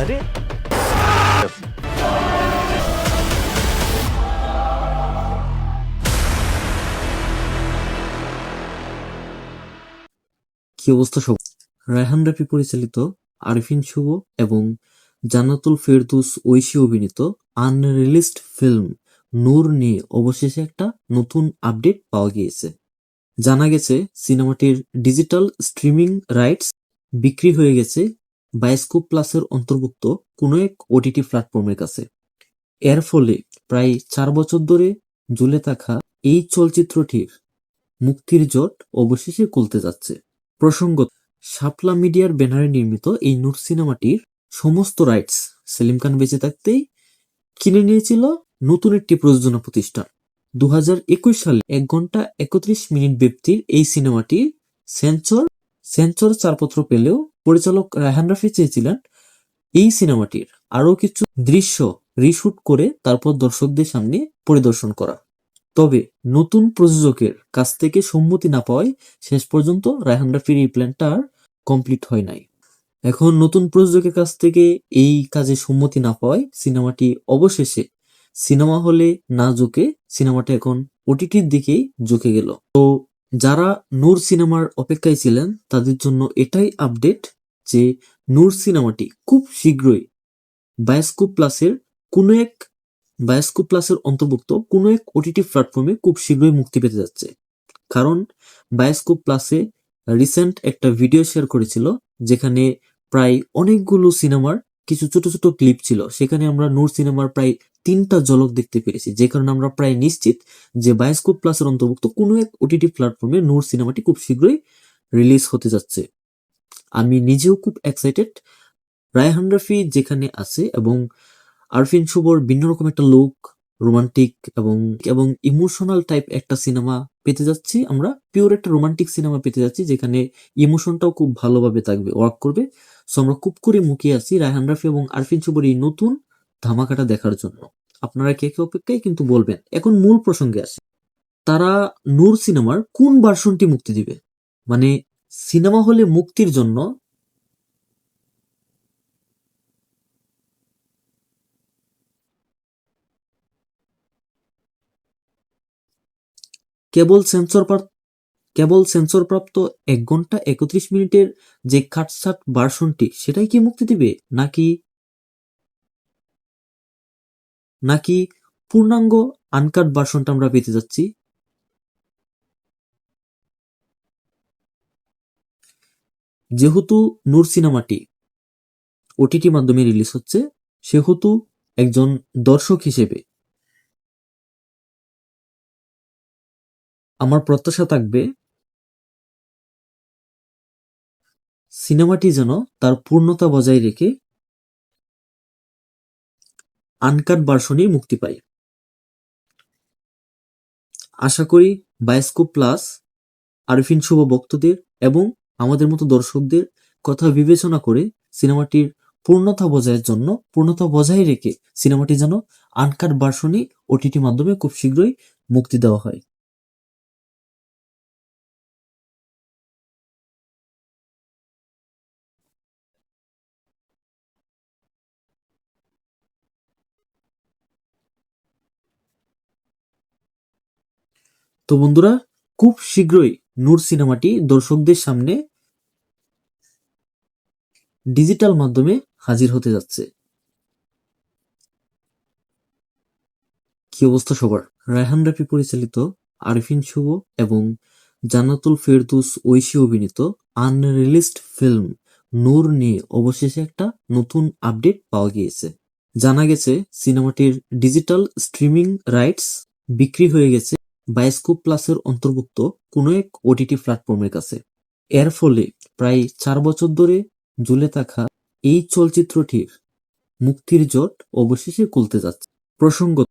আরে কি অবস্থা সব? রায়হান রাফি পরিচালিত, আরিফিন শুভ এবং জান্নাতুল ফেরদৌস ঐশী অভিনীত আনরিলিজড ফিল্ম নূর নিয়ে অবশেষে একটা নতুন আপডেট পাওয়া গিয়েছে। জানা গেছে সিনেমাটির ডিজিটাল স্ট্রিমিং রাইটস বিক্রি হয়ে গেছে বায়োস্কোপ প্লাসের অন্তর্ভুক্ত কোনো এক ওটিটি প্ল্যাটফর্মের কাছে। এর ফলে প্রায় 4 বছর ধরে ঝুলে থাকা এই চলচ্চিত্রটির মুক্তির জট অবশেষে খুলতে যাচ্ছে। প্রসঙ্গত, শাপলা মিডিয়ার ব্যানারে নির্মিত এই নূর সিনেমাটির সমস্ত রাইটস সেলিম খান বেঁচে থাকতেই কিনে নিয়েছিল নতুন একটি প্রযোজনা প্রতিষ্ঠান। 2021 সালে 1 ঘন্টা 31 মিনিট ব্যাপ্তির এই সিনেমাটি সেন্সর ছাড়পত্র পেলেও পরিচালক রায়হান রাফি চেয়েছিলেন এই সিনেমাটির আরো কিছু দৃশ্য রিশুট করে তারপর দর্শকদের সামনে পরিদর্শন করা। তবে নতুন প্রযোজকের কাছ থেকে সম্মতি না পাওয়ায় শেষ পর্যন্ত রায়হান রাফির এই প্ল্যানটা আর কমপ্লিট হয় নাই। এখন নতুন প্রযোজকের কাছ থেকে এই কাজে সম্মতি না পাওয়ায় সিনেমাটি অবশেষে সিনেমা হলে না ঝুঁকে সিনেমাটা এখন ওটিটির দিকেই ঝুঁকে গেল। তো যারা নূর সিনেমার অপেক্ষায় ছিলেন তাদের জন্য এটাই আপডেট যে নূর সিনেমাটি খুব শীঘ্রই বায়োস্কোপ প্লাসের কোনো এক বায়োস্কোপ প্লাসের অন্তর্ভুক্ত কোনো এক ওটিটি প্ল্যাটফর্মে খুব শীঘ্রই মুক্তি পেতে যাচ্ছে। কারণ বায়োস্কোপ প্লাসে রিসেন্ট একটা ভিডিও শেয়ার করেছিল যেখানে প্রায় অনেকগুলো সিনেমার কিছু ছোট ছোট ক্লিপ ছিল। সেখানে আমরা নূর সিনেমার প্রায় 3টা ঝলক দেখতে পেরেছি, যে কারণে আমরা প্রায় নিশ্চিত যে বায়োস্কোপ প্লাসের অন্তর্ভুক্ত কোনো এক ওটিটি প্ল্যাটফর্মে নূর সিনেমাটি খুব শীঘ্রই রিলিজ হতে যাচ্ছে। আমি নিজেও খুব এক্সাইটেড। রায়হান রাফি যেখানে আছে এবং আরফিন শুভর ভিন্ন রকম একটা লুক, রোমান্টিক এবং এবং ইমোশনাল টাইপ একটা সিনেমা পেতে যাচ্ছি। আমরা পিওর একটা রোমান্টিক সিনেমা পেতে যাচ্ছি যেখানে ইমোশনটাও খুব ভালোভাবে থাকবে, ওয়ার্ক করবে। সো আমরা খুব করে মুখিয়ে আছি রায়হান রাফি এবং আরফিন শুভর এই নতুন ধামাকাটা দেখার জন্য। আপনারা কে কে অপেক্ষায় কিন্তু বলবেন। এখন মূল প্রসঙ্গে আসি, তারা নূর সিনেমার কোন ভার্সনটি মুক্তি দিবে? মানে সিনেমা হলে মুক্তির জন্য কেবল সেন্সরপ্রাপ্ত 1 ঘন্টা 31 মিনিটের যে কাটছাট ভার্সনটি সেটাই কি মুক্তি দিবে, নাকি পূর্ণাঙ্গ আনকাট ভার্সনটা আমরা পেতে যাচ্ছি? যেহেতু নূর সিনেমাটি ওটিটি মাধ্যমে রিলিজ হচ্ছে, সেহেতু একজন দর্শক হিসেবে আমার প্রত্যাশা থাকবে সিনেমাটি যেন তার পূর্ণতা বজায় রেখে আনকাট ভার্সনেই মুক্তি পায়। আশা করি বায়োস্কোপ প্লাস আরফিন শুভ ভক্তদের এবং আমাদের মতো দর্শকদের কথা বিবেচনা করে সিনেমাটির পূর্ণতা বজায় রেখে সিনেমাটি যেন আনকাট ভার্সনই ওটিটি মাধ্যমে খুব শীঘ্রই মুক্তি দেওয়া হয়। তো বন্ধুরা, খুব শীঘ্রই নূর সিনেমাটি দর্শকদের সামনে ডিজিটাল মাধ্যমে হাজির হতে যাচ্ছে। কি অবস্থা সবার? রায়হান রাফি পরিচালিত, আরিফিন শুভ এবং জান্নাতুল ফেরদৌস ঐশী অভিনীত আনরিলিজড ফিল্ম নূর নিয়ে অবশেষে একটা নতুন আপডেট পাওয়া গিয়েছে। জানা গেছে সিনেমাটির ডিজিটাল স্ট্রিমিং রাইটস বিক্রি হয়ে গেছে বায়োস্কোপ প্লাসের অন্তর্ভুক্ত কোনো এক ওটিটি প্ল্যাটফর্মের কাছে। এর ফলে প্রায় 4 বছর ধরে ঝুলে থাকা এই চলচ্চিত্রটির মুক্তির জট অবশেষে খুলতে যাচ্ছে। প্রসঙ্গত,